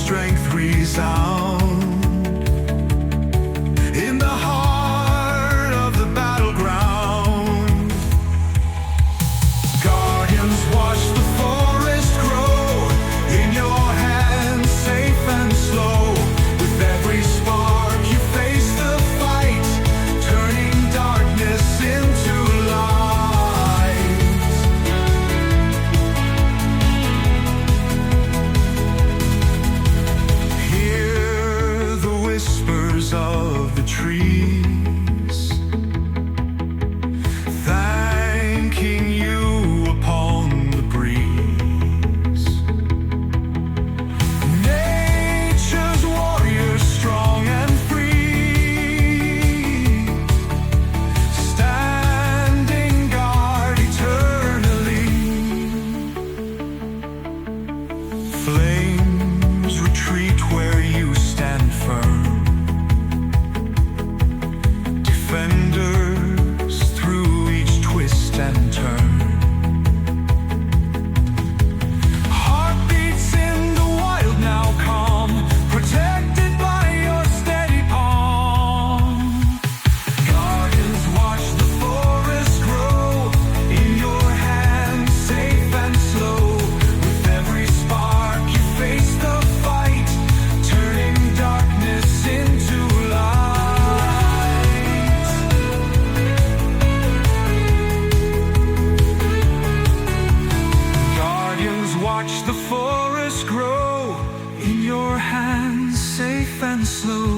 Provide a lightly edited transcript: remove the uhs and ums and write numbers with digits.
strength resound. In the heart of the battleground, guardians watch the forest grow. In your hands, safe and slow. With every spark, you face the fight, turning darkness into light. Hear the whispers of the trees, thanking you upon the breeze. Nature's warriors, strong and free, standing guard eternally. Flames retreat where you stand firm, defenders through each twist and turn. Heartbeats in the wild now calm, protected by your steady palm. Guardians watch the forest grow. In your hands, safe and slow. With every spark, you face the fight, turning darkness into light. Guardians watch the forest grow. In your hands, safe and slow.